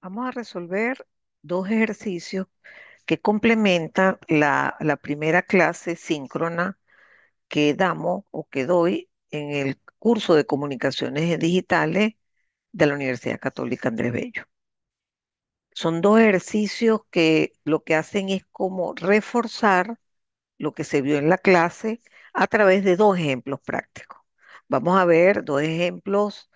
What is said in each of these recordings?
Vamos a resolver dos ejercicios que complementan la primera clase síncrona que damos o que doy en el curso de comunicaciones digitales de la Universidad Católica Andrés Bello. Son dos ejercicios que lo que hacen es como reforzar lo que se vio en la clase a través de dos ejemplos prácticos. Vamos a ver dos ejemplos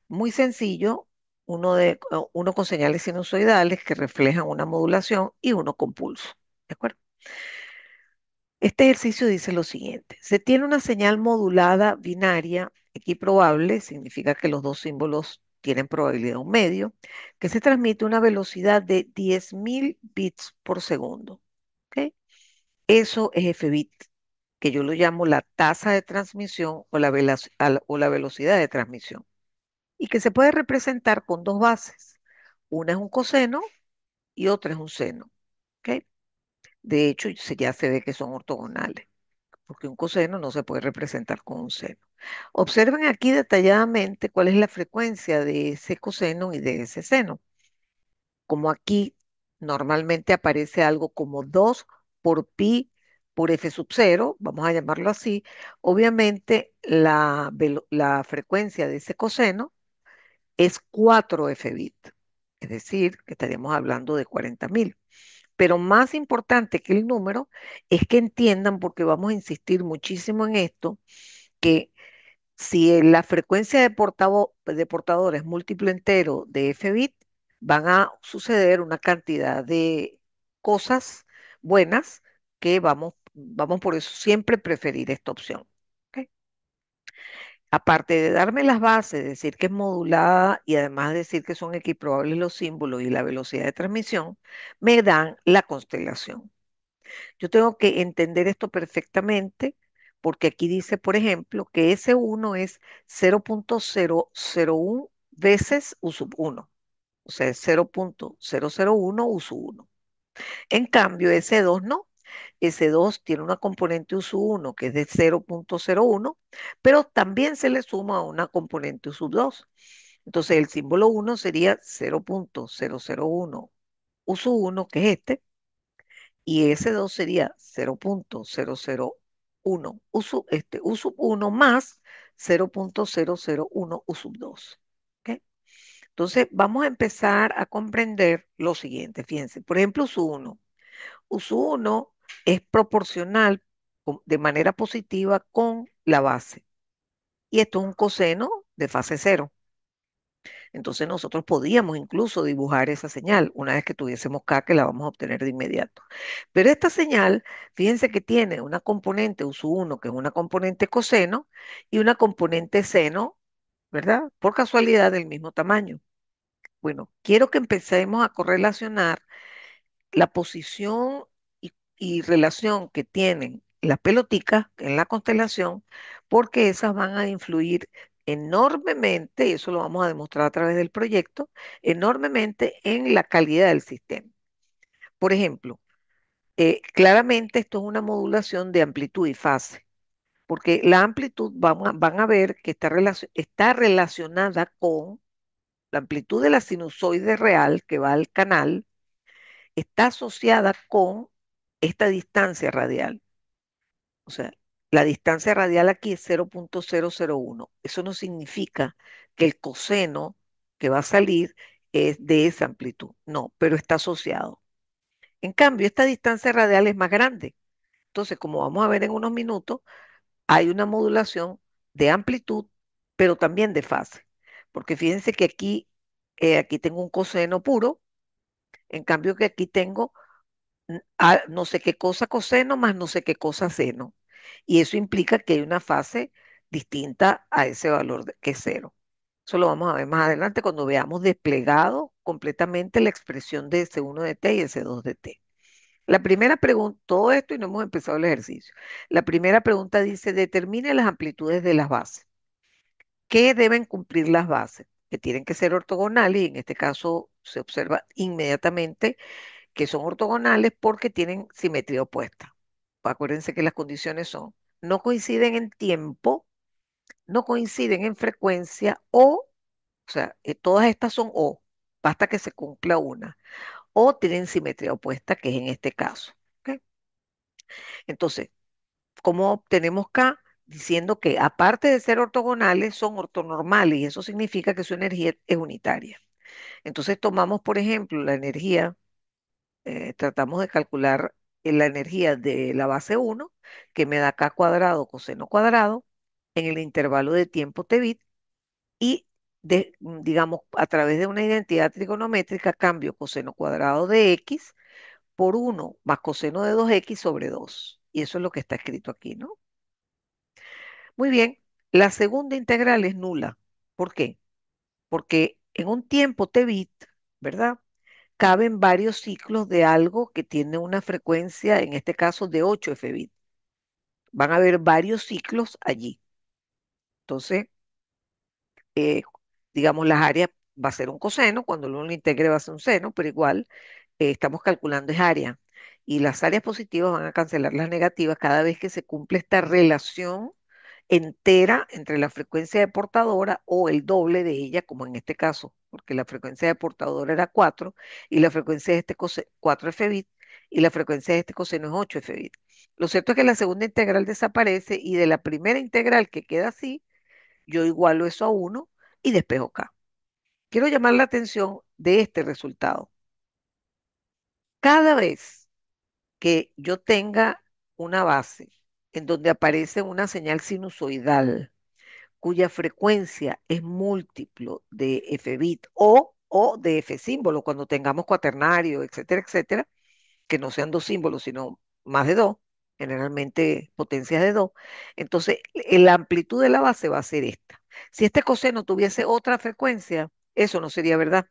muy sencillo, uno con señales sinusoidales que reflejan una modulación y uno con pulso. ¿De acuerdo? Este ejercicio dice lo siguiente: se tiene una señal modulada binaria equiprobable, significa que los dos símbolos tienen probabilidad un medio, que se transmite a una velocidad de 10.000 bits por segundo. ¿Ok? Eso es f-bit, que yo lo llamo la tasa de transmisión o la velocidad de transmisión, y que se puede representar con dos bases. Una es un coseno y otra es un seno. ¿Ok? De hecho, ya se ve que son ortogonales, porque un coseno no se puede representar con un seno. Observen aquí detalladamente cuál es la frecuencia de ese coseno y de ese seno. Como aquí normalmente aparece algo como 2 por pi por f sub 0, vamos a llamarlo así, obviamente la frecuencia de ese coseno es 4 f bit, es decir, que estaríamos hablando de 40.000. Pero más importante que el número es que entiendan, porque vamos a insistir muchísimo en esto, que si la frecuencia de portador es múltiplo entero de f bit, van a suceder una cantidad de cosas buenas que vamos por eso siempre preferir esta opción. ¿Ok? Aparte de darme las bases, decir que es modulada y además decir que son equiprobables los símbolos y la velocidad de transmisión, me dan la constelación. Yo tengo que entender esto perfectamente porque aquí dice, por ejemplo, que S1 es 0.001 veces U sub 1, o sea, es 0.001 U sub 1. En cambio, S2 no. S2 tiene una componente U sub 1 que es de 0.01, pero también se le suma una componente U sub 2. Entonces, el símbolo 1 sería 0.001 U sub 1, que es este, y ese 2 sería 0.001 U sub 1 más 0.001 U sub 2. ¿Ok? Entonces, vamos a empezar a comprender lo siguiente. Fíjense, por ejemplo, U sub 1. U sub 1 es proporcional de manera positiva con la base. Y esto es un coseno de fase cero. Entonces nosotros podíamos incluso dibujar esa señal una vez que tuviésemos K, que la vamos a obtener de inmediato. Pero esta señal, fíjense que tiene una componente U1, que es una componente coseno, y una componente seno, ¿verdad? Por casualidad del mismo tamaño. Bueno, quiero que empecemos a correlacionar la posición y relación que tienen las peloticas en la constelación, porque esas van a influir enormemente, y eso lo vamos a demostrar a través del proyecto, enormemente en la calidad del sistema. Por ejemplo, claramente esto es una modulación de amplitud y fase, porque la amplitud van a ver que está relacionada con la amplitud de la sinusoide real que va al canal, está asociada con esta distancia radial. O sea, la distancia radial aquí es 0.001. Eso no significa que el coseno que va a salir es de esa amplitud. No, pero está asociado. En cambio, esta distancia radial es más grande. Entonces, como vamos a ver en unos minutos, hay una modulación de amplitud, pero también de fase. Porque fíjense que aquí tengo un coseno puro, en cambio que aquí tengo no sé qué cosa coseno más no sé qué cosa seno. Y eso implica que hay una fase distinta a ese valor que es cero. Eso lo vamos a ver más adelante cuando veamos desplegado completamente la expresión de S1 de t y S2 de t. La primera pregunta, todo esto y no hemos empezado el ejercicio. La primera pregunta dice, determine las amplitudes de las bases. ¿Qué deben cumplir las bases? Que tienen que ser ortogonales y en este caso se observa inmediatamente que son ortogonales porque tienen simetría opuesta. Acuérdense que las condiciones son, no coinciden en tiempo, no coinciden en frecuencia o sea, todas estas son O. basta que se cumpla una, o tienen simetría opuesta, que es en este caso. ¿Ok? Entonces, ¿cómo obtenemos K? Diciendo que aparte de ser ortogonales, son ortonormales y eso significa que su energía es unitaria. Entonces tomamos, por ejemplo, la energía, tratamos de calcular la energía de la base uno, que me da K cuadrado coseno cuadrado, en el intervalo de tiempo t bit, y digamos, a través de una identidad trigonométrica cambio coseno cuadrado de x por uno más coseno de 2x sobre 2. Y eso es lo que está escrito aquí, ¿no? Muy bien, la segunda integral es nula. ¿Por qué? Porque en un tiempo t bit, ¿verdad? Caben varios ciclos de algo que tiene una frecuencia, en este caso de 8 f bit. Van a haber varios ciclos allí. Entonces, eh, digamos, las áreas va a ser un coseno, cuando uno lo integre va a ser un seno, pero igual estamos calculando es área. Y las áreas positivas van a cancelar las negativas cada vez que se cumple esta relación entera entre la frecuencia de portadora o el doble de ella, como en este caso, porque la frecuencia de portadora era 4 y la frecuencia de este 4 f bit y la frecuencia de este coseno es 8 f bit. Lo cierto es que la segunda integral desaparece y de la primera integral que queda así, yo igualo eso a uno y despejo K. Quiero llamar la atención de este resultado. Cada vez que yo tenga una base en donde aparece una señal sinusoidal cuya frecuencia es múltiplo de f bit o de f símbolo, cuando tengamos cuaternario, etcétera, etcétera, que no sean dos símbolos, sino más de dos, generalmente potencias de dos. Entonces, la amplitud de la base va a ser esta. Si este coseno tuviese otra frecuencia, eso no sería verdad.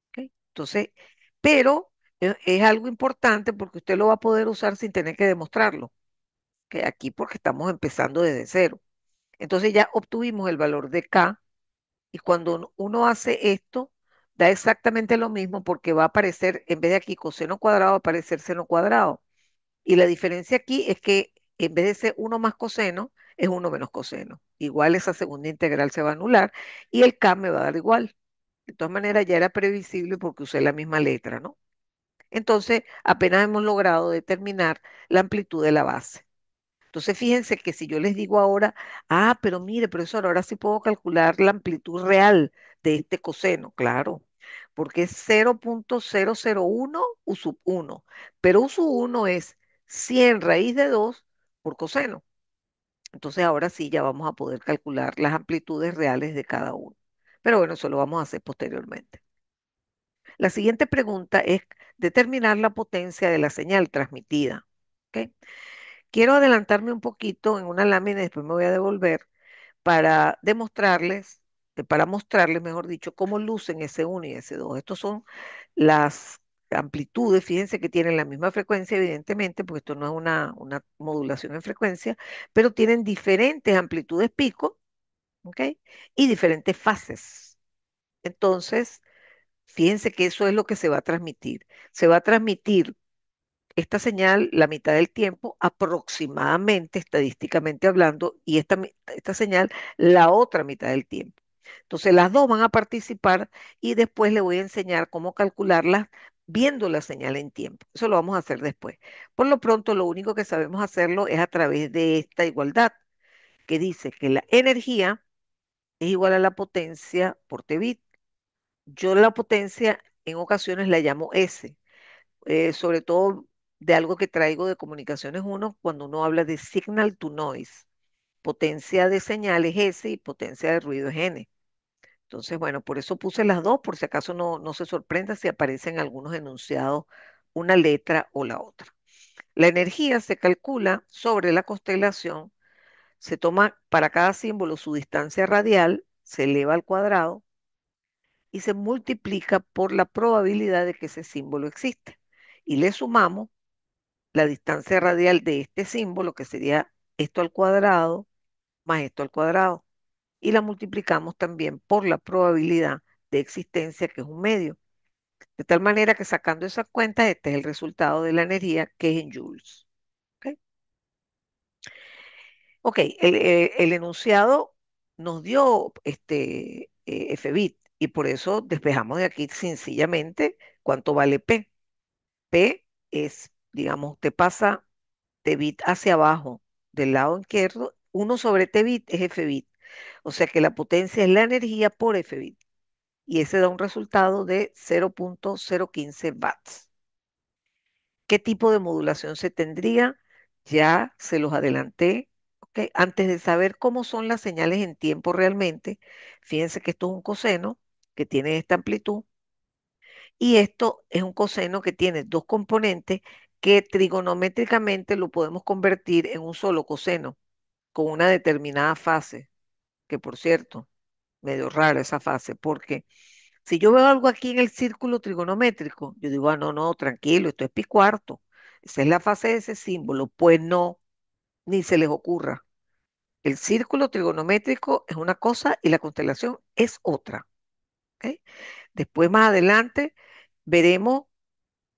¿Ok? Entonces, pero es algo importante porque usted lo va a poder usar sin tener que demostrarlo. Que aquí porque estamos empezando desde cero. Entonces ya obtuvimos el valor de K y cuando uno hace esto, da exactamente lo mismo porque va a aparecer, en vez de aquí coseno cuadrado, va a aparecer seno cuadrado. Y la diferencia aquí es que en vez de ser uno más coseno, es uno menos coseno. Igual esa segunda integral se va a anular y el K me va a dar igual. De todas maneras, ya era previsible porque usé la misma letra, ¿no? Entonces, apenas hemos logrado determinar la amplitud de la base. Entonces, fíjense que si yo les digo ahora, pero mire, profesor, ahora sí puedo calcular la amplitud real de este coseno, claro, porque es 0,001 U sub 1, pero U sub 1 es 100 raíz de 2 por coseno. Entonces, ahora sí ya vamos a poder calcular las amplitudes reales de cada uno. Pero bueno, eso lo vamos a hacer posteriormente. La siguiente pregunta es determinar la potencia de la señal transmitida. ¿Ok? Quiero adelantarme un poquito en una lámina y después me voy a devolver para demostrarles, para mostrarles, mejor dicho, cómo lucen S1 y S2. Estos son las amplitudes, fíjense que tienen la misma frecuencia, evidentemente, porque esto no es una modulación en frecuencia, pero tienen diferentes amplitudes pico, ¿ok? Y diferentes fases. Entonces, fíjense que eso es lo que se va a transmitir. Se va a transmitir esta señal la mitad del tiempo, aproximadamente, estadísticamente hablando, y esta señal la otra mitad del tiempo. Entonces, las dos van a participar y después le voy a enseñar cómo calcularlas viendo la señal en tiempo. Eso lo vamos a hacer después. Por lo pronto, lo único que sabemos hacerlo es a través de esta igualdad, que dice que la energía es igual a la potencia por t bit. Yo la potencia en ocasiones la llamo S, sobre todo de algo que traigo de comunicaciones uno, cuando uno habla de signal to noise. Potencia de señal es S y potencia de ruido es N. Entonces, bueno, por eso puse las dos, por si acaso no se sorprenda si aparecen algunos enunciados una letra o la otra. La energía se calcula sobre la constelación, se toma para cada símbolo su distancia radial, se eleva al cuadrado y se multiplica por la probabilidad de que ese símbolo existe. Y le sumamos la distancia radial de este símbolo, que sería esto al cuadrado más esto al cuadrado. Y la multiplicamos también por la probabilidad de existencia, que es un medio. De tal manera que sacando esas cuentas, este es el resultado de la energía, que es en joules. ¿Ok? Ok, el enunciado nos dio F bit. Y por eso despejamos de aquí sencillamente cuánto vale P. P es, digamos, te pasa T bit hacia abajo del lado izquierdo, 1/T bit es F bit. O sea que la potencia es la energía por F bit. Y ese da un resultado de 0.015 watts. ¿Qué tipo de modulación se tendría? Ya se los adelanté. ¿Ok? Antes de saber cómo son las señales en tiempo realmente, fíjense que esto es un coseno que tiene esta amplitud y esto es un coseno que tiene dos componentes que trigonométricamente lo podemos convertir en un solo coseno con una determinada fase, que por cierto, medio rara esa fase, porque si yo veo algo aquí en el círculo trigonométrico, yo digo, ah, no, no, tranquilo, esto es pi cuarto. Esa es la fase de ese símbolo. Pues no, ni se les ocurra. El círculo trigonométrico es una cosa y la constelación es otra. ¿Ok? Después, más adelante, veremos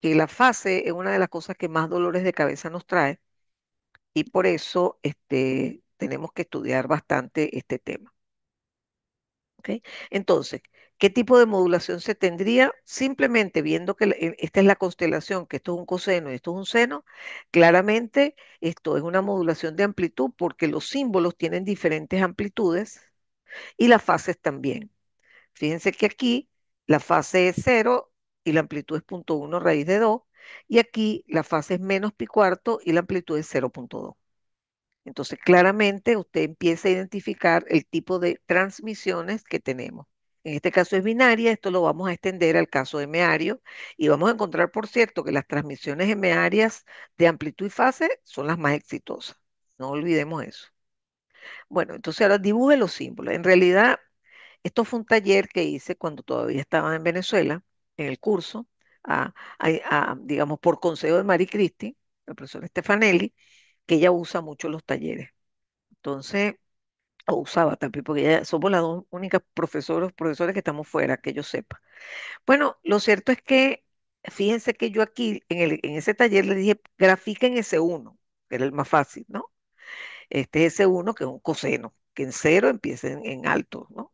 que la fase es una de las cosas que más dolores de cabeza nos trae y por eso tenemos que estudiar bastante este tema. ¿Ok? Entonces, ¿qué tipo de modulación se tendría? Simplemente viendo que esta es la constelación, que esto es un coseno y esto es un seno, claramente esto es una modulación de amplitud porque los símbolos tienen diferentes amplitudes y las fases también. Fíjense que aquí la fase es cero y la amplitud es 0.1 raíz de 2 y aquí la fase es menos pi cuarto y la amplitud es 0.2. Entonces, claramente usted empieza a identificar el tipo de transmisiones que tenemos. En este caso es binaria, esto lo vamos a extender al caso de meario y vamos a encontrar, por cierto, que las transmisiones en mearias de amplitud y fase son las más exitosas. No olvidemos eso. Bueno, entonces ahora dibuje los símbolos. En realidad, esto fue un taller que hice cuando todavía estaba en Venezuela, en el curso, digamos, por consejo de Mari Cristi, la profesora Stefanelli, que ella usa mucho los talleres. Entonces, o usaba también, porque ya somos las dos únicas profesores que estamos fuera, que yo sepa. Bueno, lo cierto es que, fíjense que yo aquí, en ese taller le dije, grafiquen S1, que era el más fácil, ¿no? Este es S1, que es un coseno, que en cero empieza en alto, ¿no?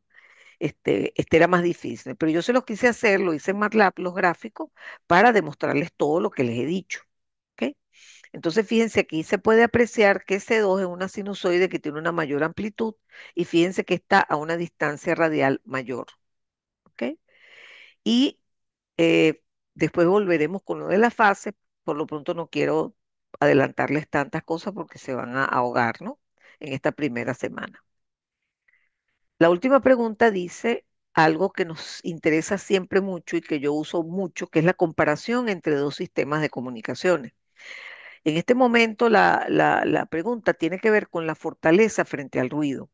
Este era más difícil, pero yo se los quise hacer, lo hice en MATLAB, los gráficos, para demostrarles todo lo que les he dicho. ¿Ok? Entonces, fíjense, aquí se puede apreciar que C2 es una sinusoide que tiene una mayor amplitud y fíjense que está a una distancia radial mayor. ¿Ok? Y eh, después volveremos con lo de la fase. Por lo pronto no quiero adelantarles tantas cosas porque se van a ahogar, ¿no? En esta primera semana. La última pregunta dice algo que nos interesa siempre mucho y que yo uso mucho, que es la comparación entre dos sistemas de comunicaciones. En este momento la pregunta tiene que ver con la fortaleza frente al ruido.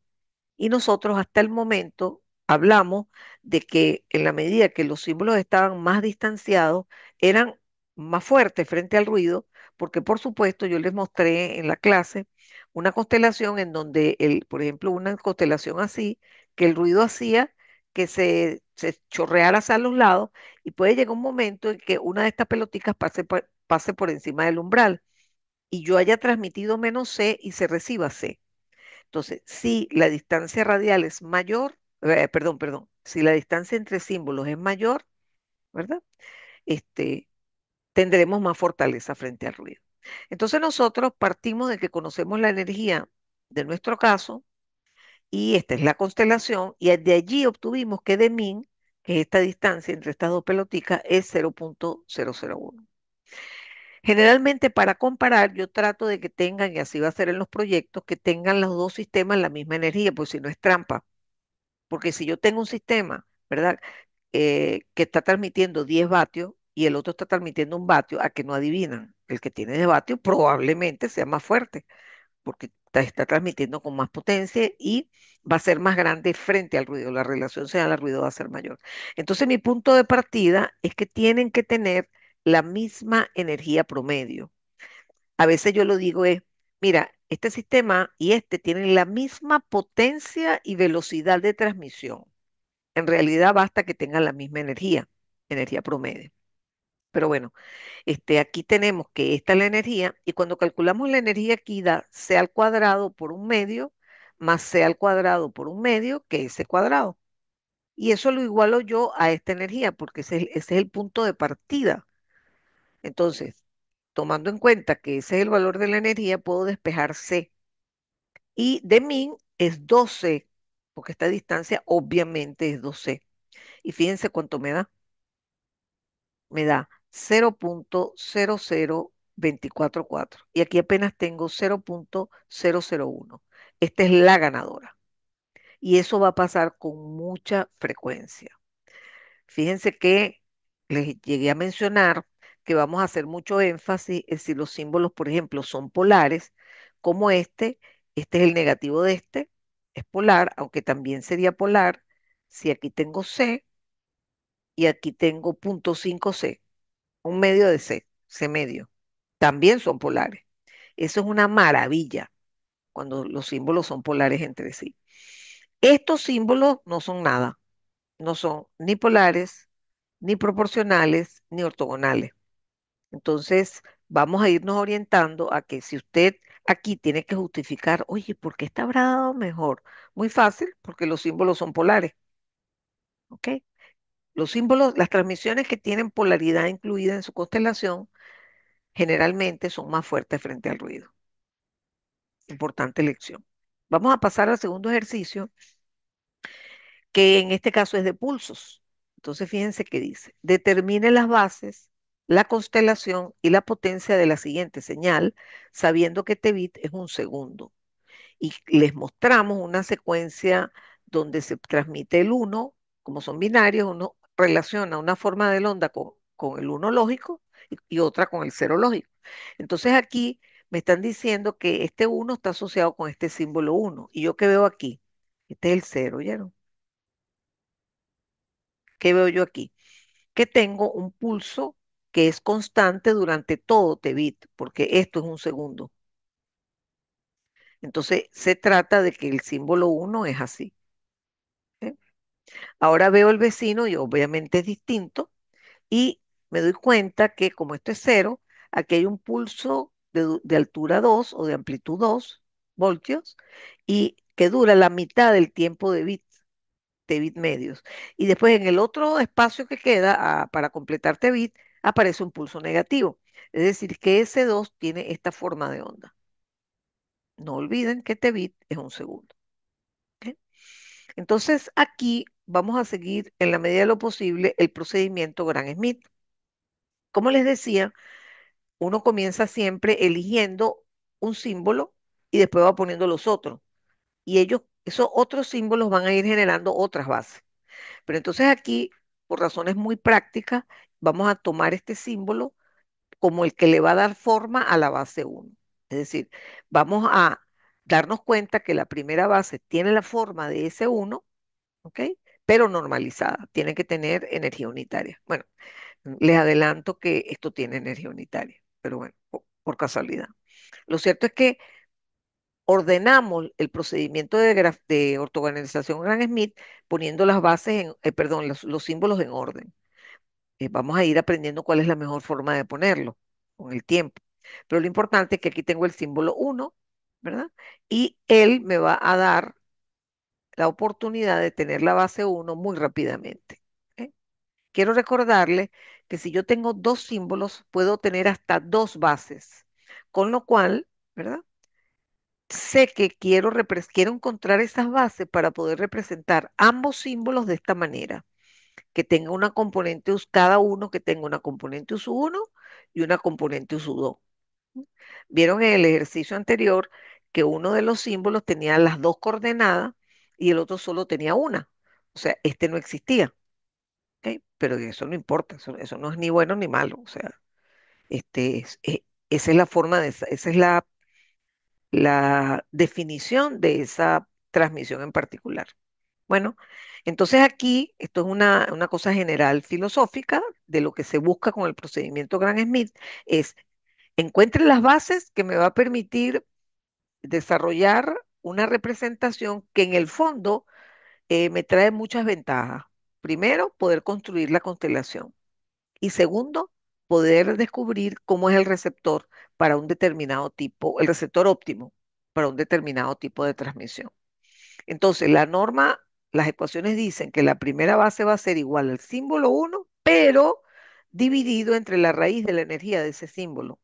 Y nosotros hasta el momento hablamos de que en la medida que los símbolos estaban más distanciados, eran más fuertes frente al ruido, porque por supuesto yo les mostré en la clase una constelación en donde, por ejemplo, una constelación así, que el ruido hacía que se chorreara hacia los lados y puede llegar un momento en que una de estas pelotitas pase por encima del umbral y yo haya transmitido menos C y se reciba C. Entonces, si la distancia radial es mayor, perdón, si la distancia entre símbolos es mayor, ¿verdad? Este, tendremos más fortaleza frente al ruido. Entonces nosotros partimos de que conocemos la energía de nuestro caso y esta es la constelación y de allí obtuvimos que de min, que es esta distancia entre estas dos peloticas, es 0.001. Generalmente para comparar yo trato de que tengan, y así va a ser en los proyectos, que tengan los dos sistemas la misma energía, pues si no es trampa. Porque si yo tengo un sistema, ¿verdad? Que está transmitiendo 10 vatios y el otro está transmitiendo 1 vatio, a que no adivinan. El que tiene 10 vatios probablemente sea más fuerte, porque está transmitiendo con más potencia y va a ser más grande frente al ruido. La relación señal al ruido va a ser mayor. Entonces, mi punto de partida es que tienen que tener la misma energía promedio. A veces yo lo digo es, mira, este sistema y este tienen la misma potencia y velocidad de transmisión. En realidad basta que tengan la misma energía, energía promedio. Pero bueno, aquí tenemos que esta es la energía y cuando calculamos la energía aquí da c al cuadrado por 1 medio más c al cuadrado por 1 medio que s cuadrado. y eso lo igualo yo a esta energía, porque ese es el punto de partida. Entonces, tomando en cuenta que ese es el valor de la energía, puedo despejar C. Y de min es 2C, porque esta distancia obviamente es 2C. Y fíjense cuánto me da. Me da 0,00244. Y aquí apenas tengo 0,001. Esta es la ganadora. Y eso va a pasar con mucha frecuencia. Fíjense que les llegué a mencionar que vamos a hacer mucho énfasis en si los símbolos, por ejemplo, son polares, como este es el negativo de este, es polar, aunque también sería polar si aquí tengo C y aquí tengo 0,5C, un medio de C, C medio, también son polares. Eso es una maravilla cuando los símbolos son polares entre sí. Estos símbolos no son nada, no son ni polares, ni proporcionales, ni ortogonales. Entonces, vamos a irnos orientando a que si usted aquí tiene que justificar, oye, ¿por qué está habrá dado mejor? Muy fácil, porque los símbolos son polares, ¿ok? Los símbolos, las transmisiones que tienen polaridad incluida en su constelación, generalmente son más fuertes frente al ruido. Importante lección. Vamos a pasar al segundo ejercicio, que en este caso es de pulsos. Entonces, fíjense qué dice. Determine las bases, la constelación y la potencia de la siguiente señal, sabiendo que Tebit es un segundo. Y les mostramos una secuencia donde se transmite el uno, como son binarios, uno relaciona una forma de la onda con el uno lógico y otra con el cero lógico. Entonces aquí me están diciendo que este uno está asociado con este símbolo uno. ¿Y yo qué veo aquí? Este es el cero, ¿oyeron? ¿Qué veo yo aquí? Que tengo un pulso que es constante durante todo Tebit, porque esto es un segundo. Entonces se trata de que el símbolo uno es así. ¿Ok? Ahora veo el vecino y obviamente es distinto y me doy cuenta que como esto es cero, aquí hay un pulso de altura 2 o de amplitud 2 voltios y que dura la mitad del tiempo de bit medios. Y después en el otro espacio que queda para completar bit aparece un pulso negativo. Es decir, que ese 2 tiene esta forma de onda. No olviden que bit es un segundo. ¿Ok? Entonces aquí vamos a seguir en la medida de lo posible el procedimiento Gram-Schmidt. Como les decía, uno comienza siempre eligiendo un símbolo y después va poniendo los otros. Y esos otros símbolos van a ir generando otras bases. Pero entonces aquí, por razones muy prácticas, vamos a tomar este símbolo como el que le va a dar forma a la base uno. Es decir, vamos a darnos cuenta que la primera base tiene la forma de ese uno, ¿ok? Pero normalizada, tiene que tener energía unitaria. Bueno, les adelanto que esto tiene energía unitaria, pero bueno, por casualidad. Lo cierto es que ordenamos el procedimiento de ortogonalización Gram-Schmidt poniendo las bases perdón, los símbolos en orden. Vamos a ir aprendiendo cuál es la mejor forma de ponerlo con el tiempo. Pero lo importante es que aquí tengo el símbolo uno, ¿verdad? Y él me va a dar la oportunidad de tener la base uno muy rápidamente. ¿Ok? Quiero recordarle que si yo tengo dos símbolos, puedo tener hasta dos bases, con lo cual, ¿verdad? Sé que quiero encontrar esas bases para poder representar ambos símbolos de esta manera, que tenga una componente, cada uno que tenga una componente US1 y una componente US2. Vieron en el ejercicio anterior que uno de los símbolos tenía las dos coordenadas y el otro solo tenía una. O sea, este no existía. ¿Ok? Pero eso no importa, eso no es ni bueno ni malo. O sea, esa es la forma esa es la definición de esa transmisión en particular. Bueno, entonces aquí, esto es una cosa general filosófica de lo que se busca con el procedimiento Gram-Schmidt, es encuentre las bases que me va a permitir desarrollar una representación que en el fondo me trae muchas ventajas. Primero, poder construir la constelación. Y segundo, poder descubrir cómo es el receptor para un determinado tipo, el receptor óptimo para un determinado tipo de transmisión. Entonces, la norma las ecuaciones dicen que la primera base va a ser igual al símbolo uno, pero dividido entre la raíz de la energía de ese símbolo.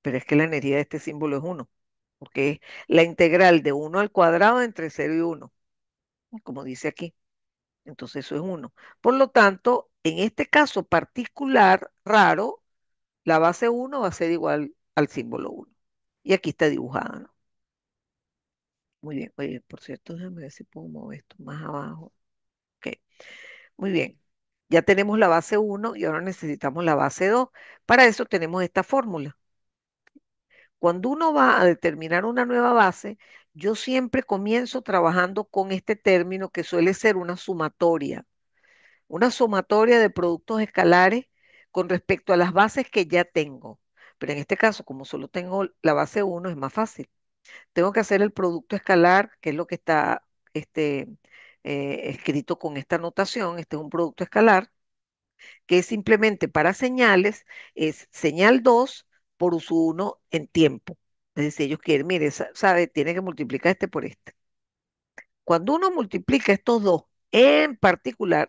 Pero es que la energía de este símbolo es uno, porque es la integral de uno al cuadrado entre cero y uno, como dice aquí. Entonces eso es uno. Por lo tanto, en este caso particular, raro, la base uno va a ser igual al símbolo uno. Y aquí está dibujada, ¿no? Muy bien. Oye, por cierto, déjame ver si puedo mover esto más abajo. Ok, muy bien. Ya tenemos la base uno y ahora necesitamos la base 2. Para eso tenemos esta fórmula. Cuando uno va a determinar una nueva base, yo siempre comienzo trabajando con este término que suele ser una sumatoria de productos escalares con respecto a las bases que ya tengo. Pero en este caso, como solo tengo la base uno, es más fácil. Tengo que hacer el producto escalar, que es lo que está este, escrito con esta notación. Este es un producto escalar, que es simplemente para señales, es señal 2 por uso uno en tiempo. Es decir, ellos quieren, mire, sabe, tiene que multiplicar este por este. Cuando uno multiplica estos dos, en particular,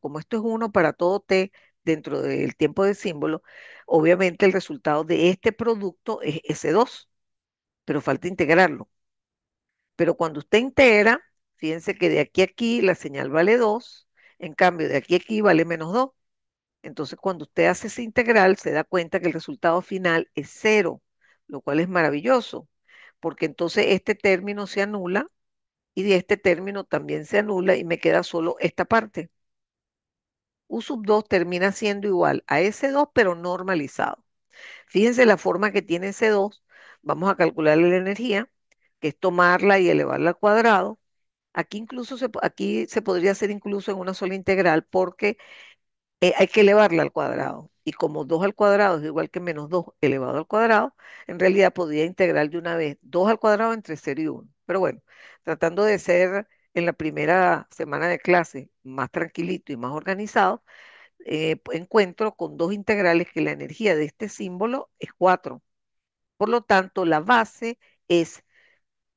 como esto es uno para todo t dentro del tiempo de símbolo, obviamente el resultado de este producto es S2, pero falta integrarlo. Pero cuando usted integra, fíjense que de aquí a aquí la señal vale 2, en cambio de aquí a aquí vale -2. Entonces, cuando usted hace ese integral, se da cuenta que el resultado final es cero, lo cual es maravilloso, porque entonces este término se anula y de este término también se anula y me queda solo esta parte. U sub 2 termina siendo igual a S2, pero normalizado. Fíjense la forma que tiene S2. Vamos a calcularle la energía, que es tomarla y elevarla al cuadrado. Aquí se podría hacer incluso en una sola integral porque hay que elevarla al cuadrado. Y como 2 al cuadrado es igual que -2 elevado al cuadrado, en realidad podría integrar de una vez 2 al cuadrado entre cero y uno. Pero bueno, tratando de ser en la primera semana de clase más tranquilito y más organizado, encuentro con dos integrales que la energía de este símbolo es 4. Por lo tanto, la base es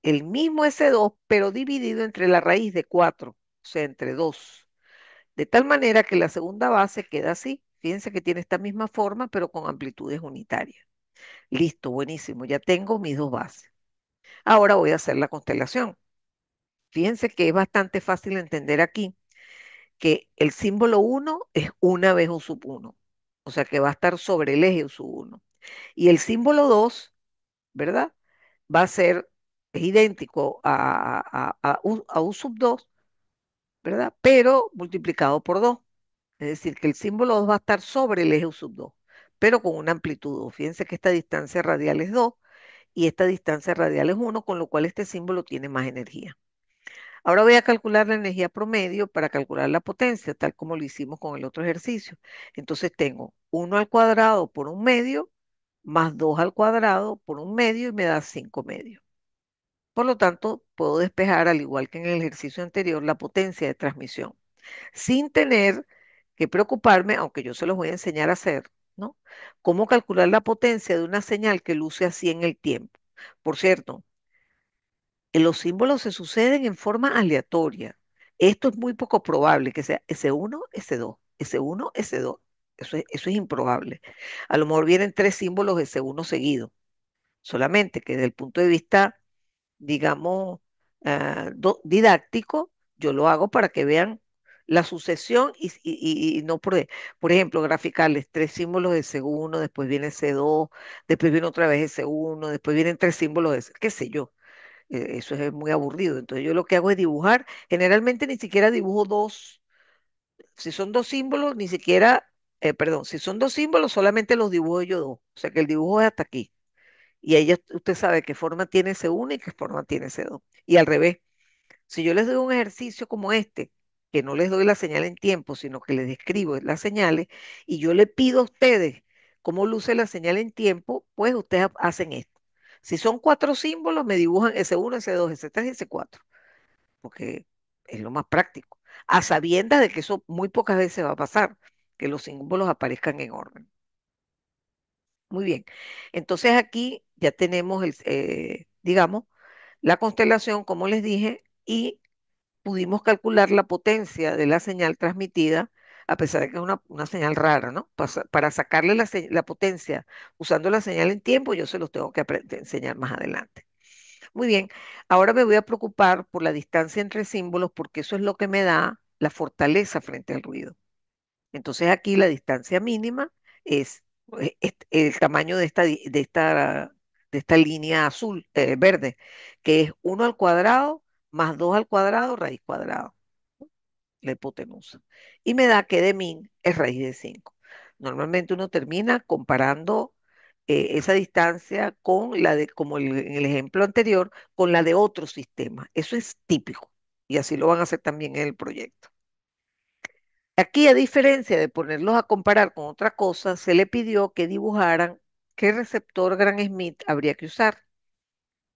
el mismo S2, pero dividido entre la raíz de 4, o sea, entre 2. De tal manera que la segunda base queda así. Fíjense que tiene esta misma forma, pero con amplitudes unitarias. Listo, buenísimo. Ya tengo mis dos bases. Ahora voy a hacer la constelación. Fíjense que es bastante fácil entender aquí que el símbolo uno es una vez U sub 1. O sea que va a estar sobre el eje U sub 1. Y el símbolo 2, ¿verdad? Va a ser, es idéntico a U sub 2, ¿verdad? Pero multiplicado por 2. Es decir, que el símbolo 2 va a estar sobre el eje U sub 2, pero con una amplitud 2. Fíjense que esta distancia radial es 2 y esta distancia radial es 1, con lo cual este símbolo tiene más energía. Ahora voy a calcular la energía promedio para calcular la potencia, tal como lo hicimos con el otro ejercicio. Entonces tengo 1 al cuadrado por un medio más 2 al cuadrado por un medio y me da 5 medios. Por lo tanto, puedo despejar, al igual que en el ejercicio anterior, la potencia de transmisión sin tener que preocuparme, aunque yo se los voy a enseñar a hacer, ¿no? Cómo calcular la potencia de una señal que luce así en el tiempo. Por cierto, los símbolos se suceden en forma aleatoria. Esto es muy poco probable que sea S1, S2, S1, S2. Eso es improbable. A lo mejor vienen tres símbolos S1 seguidos, solamente que desde el punto de vista, digamos, didáctico, yo lo hago para que vean la sucesión y no por ejemplo, graficarles tres símbolos de C1, después viene C2, después viene otra vez C1, después vienen tres símbolos de qué sé yo. Eso es muy aburrido. Entonces yo lo que hago es dibujar. Generalmente ni siquiera dibujo dos. Si son dos símbolos, ni siquiera, perdón, si son dos símbolos, solamente los dibujo yo dos. O sea que el dibujo es hasta aquí. Y ahí usted sabe qué forma tiene ese uno y qué forma tiene ese dos. Y al revés, si yo les doy un ejercicio como este, que no les doy la señal en tiempo, sino que les describo las señales, y yo le pido a ustedes cómo luce la señal en tiempo, pues ustedes hacen esto. Si son cuatro símbolos, me dibujan S1, S2, S3 y S4, porque es lo más práctico. A sabiendas de que eso muy pocas veces va a pasar, que los símbolos aparezcan en orden. Muy bien. Entonces aquí ya tenemos, digamos, la constelación, como les dije, y pudimos calcular la potencia de la señal transmitida, a pesar de que es una señal rara, ¿no? Para sacarle la potencia usando la señal en tiempo, yo se los tengo que enseñar más adelante. Muy bien, ahora me voy a preocupar por la distancia entre símbolos porque eso es lo que me da la fortaleza frente al ruido. Entonces aquí la distancia mínima es el tamaño de esta línea azul, verde, que es 1 al cuadrado más 2 al cuadrado raíz cuadrada, la hipotenusa. Y me da que de min es raíz de 5. Normalmente uno termina comparando esa distancia con la de, como en el ejemplo anterior, con la de otro sistema. Eso es típico. Y así lo van a hacer también en el proyecto. Aquí, a diferencia de ponerlos a comparar con otra cosa, se le pidió que dibujaran qué receptor Gram Smith habría que usar.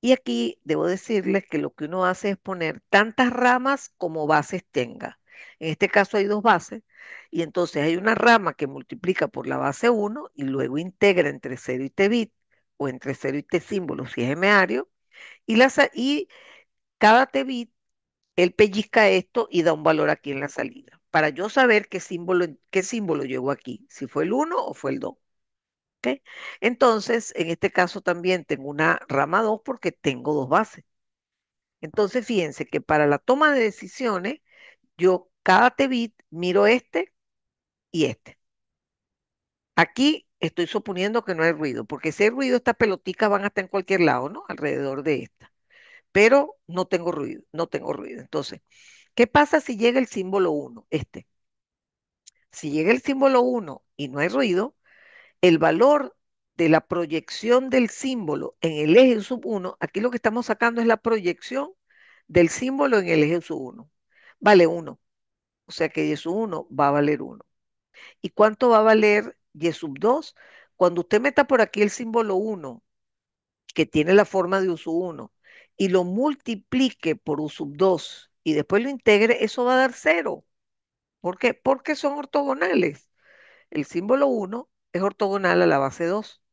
Y aquí debo decirles que lo que uno hace es poner tantas ramas como bases tenga. En este caso hay dos bases, y entonces hay una rama que multiplica por la base uno y luego integra entre cero y t bit, o entre cero y t símbolo si es gemeario, y cada t bit él pellizca esto y da un valor aquí en la salida, para yo saber qué símbolo llegó aquí, si fue el uno o fue el 2. ¿Ok? Entonces, en este caso también tengo una rama 2 porque tengo dos bases. Entonces, fíjense que para la toma de decisiones, yo cada T-bit miro este y este. Aquí estoy suponiendo que no hay ruido, porque si hay ruido, estas pelotitas van a estar en cualquier lado, ¿no? Alrededor de esta. Pero no tengo ruido, no tengo ruido. Entonces, ¿qué pasa si llega el símbolo uno? Este. Si llega el símbolo uno y no hay ruido, el valor de la proyección del símbolo en el eje sub uno, aquí lo que estamos sacando es la proyección del símbolo en el eje sub uno. Vale uno. O sea que y sub 1 va a valer uno. ¿Y cuánto va a valer y sub 2? Cuando usted meta por aquí el símbolo uno, que tiene la forma de u sub 1, y lo multiplique por u sub 2 y después lo integre, eso va a dar cero. ¿Por qué? Porque son ortogonales. El símbolo uno es ortogonal a la base 2.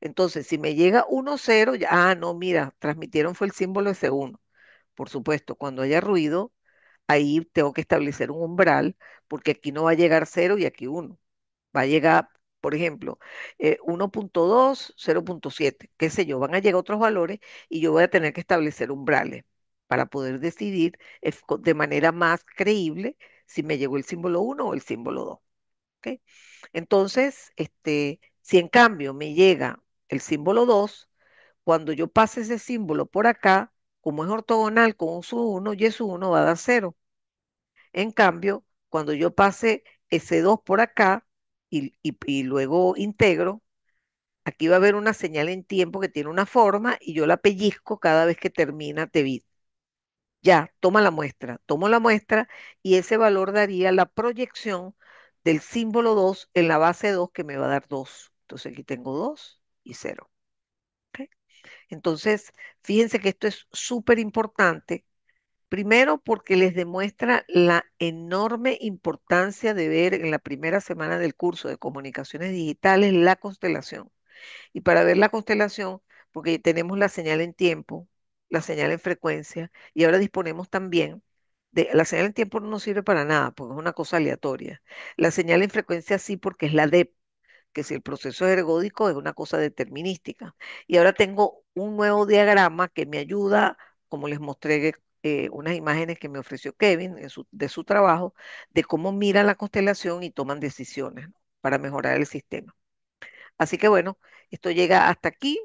Entonces, si me llega 1, 0, no, mira, transmitieron fue el símbolo S1. Por supuesto, cuando haya ruido, ahí tengo que establecer un umbral, porque aquí no va a llegar 0 y aquí 1. Va a llegar, por ejemplo, 1.2, 0.7, qué sé yo, van a llegar otros valores y yo voy a tener que establecer umbrales para poder decidir de manera más creíble si me llegó el símbolo uno o el símbolo 2. ¿Ok? Entonces, si en cambio me llega el símbolo 2, cuando yo pase ese símbolo por acá, como es ortogonal con un sub 1, y su 1 va a dar cero. En cambio, cuando yo pase ese 2 por acá y luego integro, aquí va a haber una señal en tiempo que tiene una forma y yo la pellizco cada vez que termina Tevit. Ya, toma la muestra. Tomo la muestra y ese valor daría la proyección del símbolo 2 en la base 2 que me va a dar 2. Entonces aquí tengo 2 y cero. ¿Ok? Entonces, fíjense que esto es súper importante. Primero, porque les demuestra la enorme importancia de ver en la primera semana del curso de comunicaciones digitales la constelación. Y para ver la constelación, porque tenemos la señal en tiempo, la señal en frecuencia, y ahora disponemos también de, la señal en tiempo no nos sirve para nada, porque es una cosa aleatoria. La señal en frecuencia sí, porque es la DEP, que si el proceso es ergódico es una cosa determinística. Y ahora tengo un nuevo diagrama que me ayuda, como les mostré unas imágenes que me ofreció Kevin de su trabajo, de cómo miran la constelación y toman decisiones, ¿no? Para mejorar el sistema. Así que bueno, esto llega hasta aquí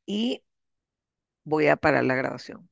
y voy a parar la grabación.